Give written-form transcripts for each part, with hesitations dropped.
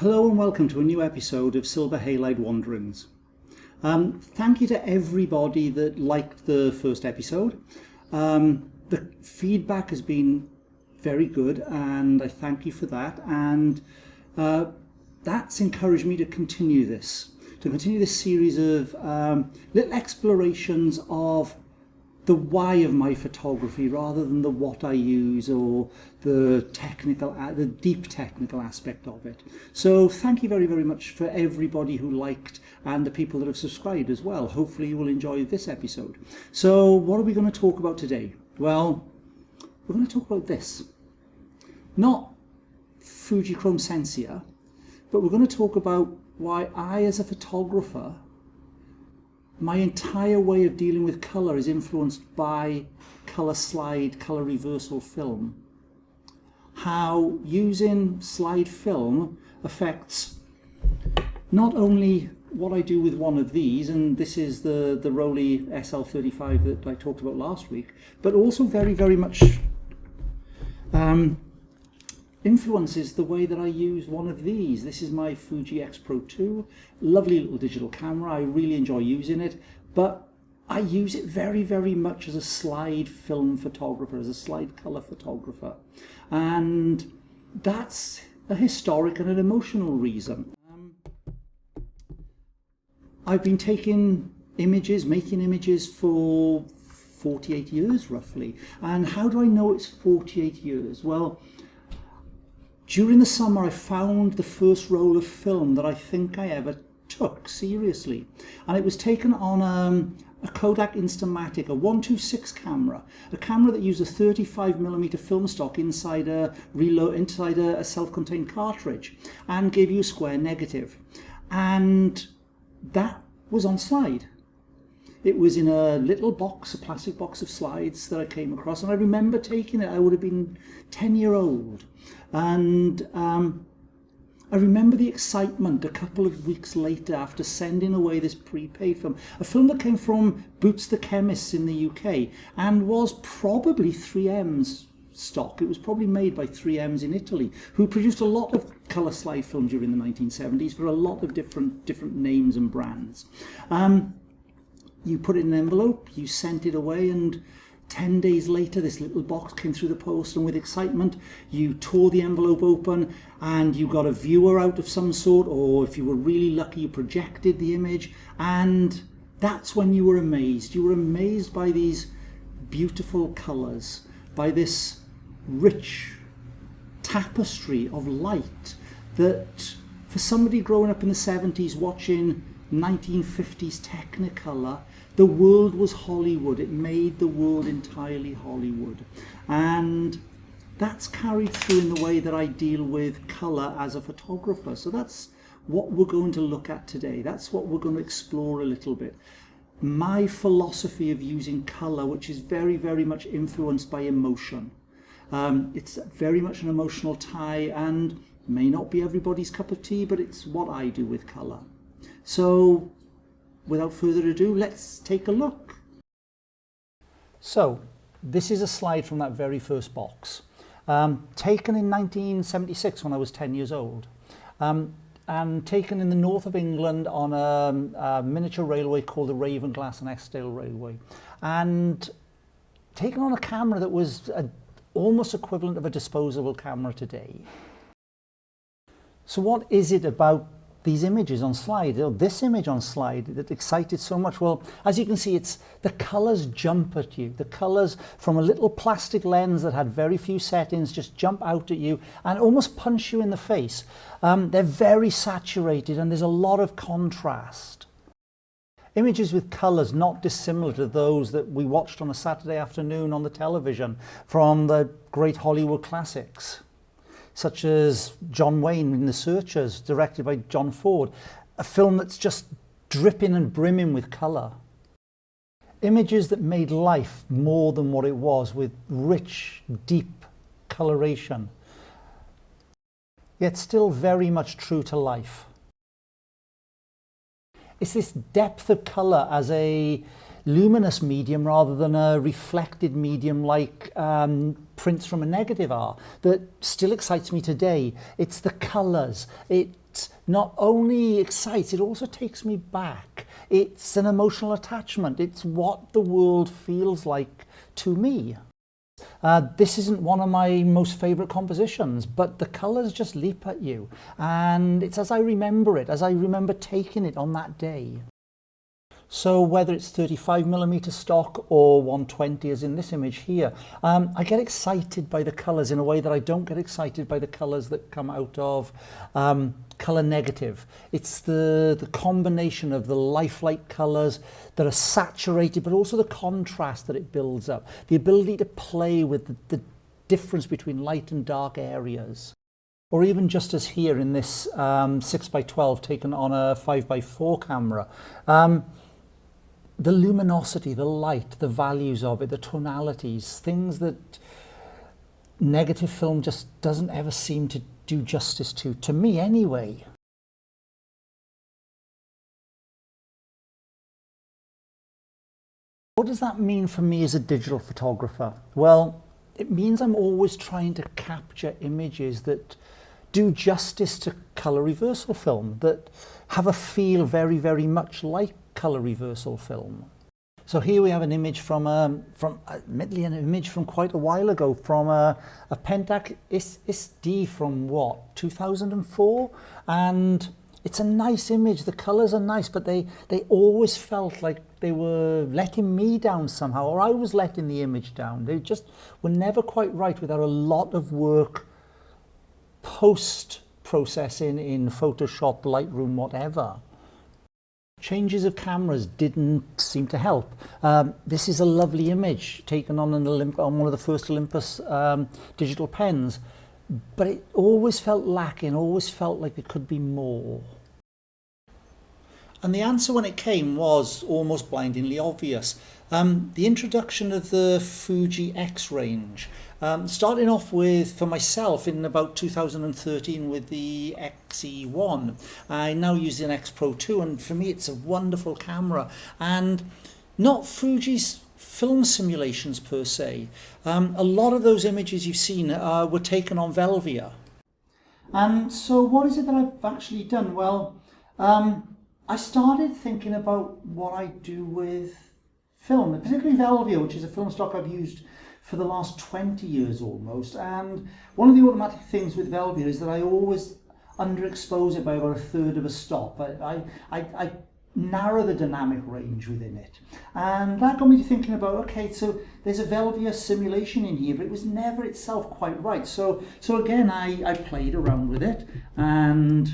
Hello and welcome to a new episode of Silver Halide Wanderings. Thank you to everybody that liked the first episode. The feedback has been very good and I thank you for that, and that's encouraged me to continue this series of little explorations of the why of my photography rather than the what I use or the deep technical aspect of it. So thank you very, very much for everybody who liked and the people that have subscribed as well. Hopefully you will enjoy this episode. So what are we going to talk about today? Well, we're going to talk about this. Not Fujichrome Sensia, but we're going to talk about why I, as a photographer, my entire way of dealing with colour is influenced by colour slide, colour reversal film. How using slide film affects not only what I do with one of these, and this is the Rollei SL35 that I talked about last week, but also very, very much influences the way that I use one of these. This is my Fuji X Pro 2, lovely little digital camera. I really enjoy using it, but I use it very, very much as a slide film photographer, as a slide color photographer. And that's a historic and an emotional reason. I've been making images for 48 years roughly. And how do I know it's 48 years? Well, during the summer I found the first roll of film that I think I ever took seriously, and it was taken on a Kodak Instamatic, a 126 camera, a camera that used a 35mm film stock inside a self-contained cartridge and gave you a square negative, and that was on slide. It was in a little box, a plastic box of slides that I came across, and I remember taking it. I would have been 10-year-old, and I remember the excitement a couple of weeks later after sending away this prepaid film, a film that came from Boots the Chemists in the UK and was probably 3M's stock. It was probably made by 3M's in Italy, who produced a lot of colour slide film during the 1970s for a lot of different names and brands. You put it in an envelope, you sent it away, and 10 days later this little box came through the post, and with excitement you tore the envelope open and you got a viewer out of some sort, or if you were really lucky you projected the image, and that's when you were amazed. You were amazed by these beautiful colours, by this rich tapestry of light that for somebody growing up in the 70s watching 1950s Technicolor, the world was Hollywood. It made the world entirely Hollywood. And that's carried through in the way that I deal with colour as a photographer. So that's what we're going to look at today. That's what we're going to explore a little bit. My philosophy of using colour, which is very, very much influenced by emotion. It's very much an emotional tie and may not be everybody's cup of tea, but it's what I do with colour. So, without further ado, let's take a look. So, this is a slide from that very first box, taken in 1976 when I was 10 years old, and taken in the north of England on a miniature railway called the Ravenglass and Eskdale Railway, and taken on a camera that was almost equivalent of a disposable camera today. So what is it about these images on slide, or this image on slide, that excited so much? Well, as you can see, it's the colours jump at you. The colours from a little plastic lens that had very few settings just jump out at you and almost punch you in the face. They're very saturated and there's a lot of contrast. Images with colours not dissimilar to those that we watched on a Saturday afternoon on the television from the great Hollywood classics, such as John Wayne in The Searchers, directed by John Ford, a film that's just dripping and brimming with colour. Images that made life more than what it was, with rich, deep coloration, yet still very much true to life. It's this depth of colour as a luminous medium rather than a reflected medium like prints from a negative are that still excites me today. It's the colours. It it not only excites, it also takes me back. It's an emotional attachment. It's what the world feels like to me. This isn't one of my most favourite compositions, but the colours just leap at you. And it's as I remember it, as I remember taking it on that day. So whether it's 35mm stock or 120 as in this image here, I get excited by the colours in a way that I don't get excited by the colours that come out of colour negative. It's the combination of the lifelike colours that are saturated, but also the contrast that it builds up. The ability to play with the difference between light and dark areas. Or even just as here in this 6x12 taken on a 5x4 camera. The luminosity, the light, the values of it, the tonalities, things that negative film just doesn't ever seem to do justice to me anyway. What does that mean for me as a digital photographer? Well, it means I'm always trying to capture images that do justice to colour reversal film, that have a feel very, very much like colour reversal film. So here we have an image admittedly an image from quite a while ago, from a Pentax SD from what, 2004? And it's a nice image, the colours are nice, but they always felt like they were letting me down somehow, or I was letting the image down. They just were never quite right without a lot of work post-processing in Photoshop, Lightroom, whatever. Changes of cameras didn't seem to help. This is a lovely image taken on on one of the first Olympus digital pens, but it always felt lacking, always felt like there could be more. And the answer when it came was almost blindingly obvious. The introduction of the Fuji X range. Starting off with, for myself, in about 2013 with the XE1. I now use an X Pro 2, and for me it's a wonderful camera. And not Fuji's film simulations per se. A lot of those images you've seen were taken on Velvia. And so what is it that I've actually done? Well, I started thinking about what I do with film, particularly Velvia, which is a film stock I've used for the last 20 years almost. And one of the automatic things with Velvia is that I always underexpose it by about a third of a stop. I narrow the dynamic range within it. And that got me to thinking about, okay, so there's a Velvia simulation in here, but it was never itself quite right. So again, I played around with it, and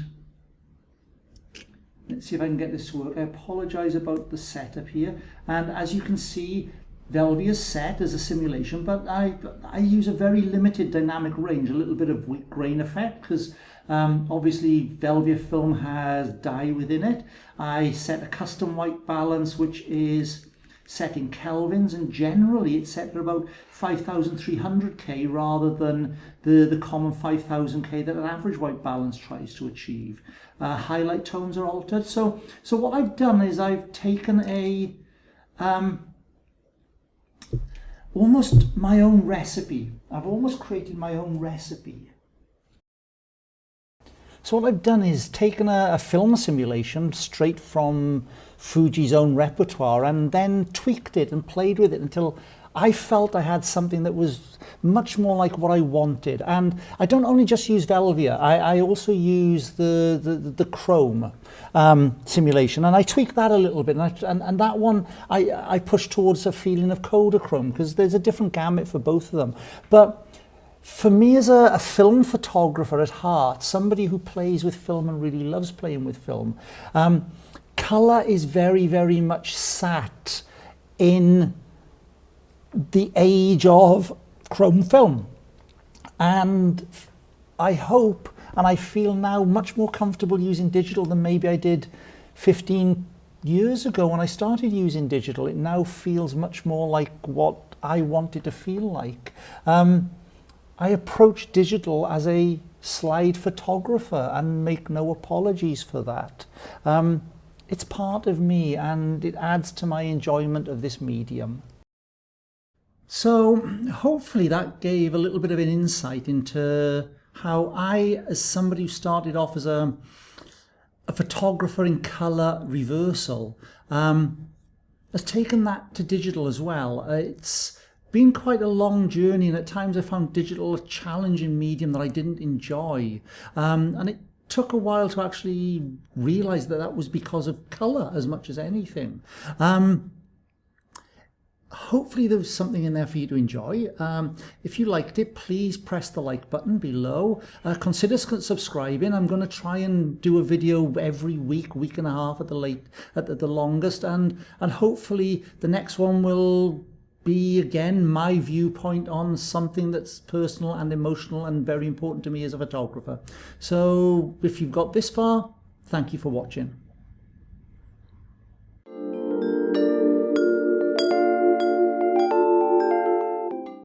let's see if I can get this to work. I apologize about the setup here. And as you can see, Velvia is set as a simulation, but I use a very limited dynamic range, a little bit of weak grain effect, because obviously Velvia film has dye within it. I set a custom white balance, which is set in kelvins, and generally it's set at about 5300K rather than the common 5000K that an average white balance tries to achieve. Highlight tones are altered. So what I've done is I've taken a almost my own recipe. I've almost created my own recipe. So what I've done is taken a film simulation straight from Fuji's own repertoire and then tweaked it and played with it until I felt I had something that was much more like what I wanted. And I don't only just use Velvia, I also use the Chrome simulation, and I tweak that a little bit, and that one I push towards a feeling of Kodachrome, because there's a different gamut for both of them. But for me, as a film photographer at heart, somebody who plays with film and really loves playing with film, colour is very, very much sat in the age of chrome film. And I hope, and I feel now much more comfortable using digital than maybe I did 15 years ago when I started using digital. It now feels much more like what I want it to feel like. I approach digital as a slide photographer and make no apologies for that. It's part of me, and it adds to my enjoyment of this medium. So hopefully that gave a little bit of an insight into how I, as somebody who started off as a photographer in colour reversal, has taken that to digital as well. It's been quite a long journey, and at times I found digital a challenging medium that I didn't enjoy. And it took a while to actually realise that that was because of colour as much as anything. Hopefully there was something in there for you to enjoy. If you liked it, please press the like button below. Consider subscribing. I'm going to try and do a video every week and a half at the longest, and hopefully the next one will be again my viewpoint on something that's personal and emotional and very important to me as a photographer. So if you've got this far, thank you for watching.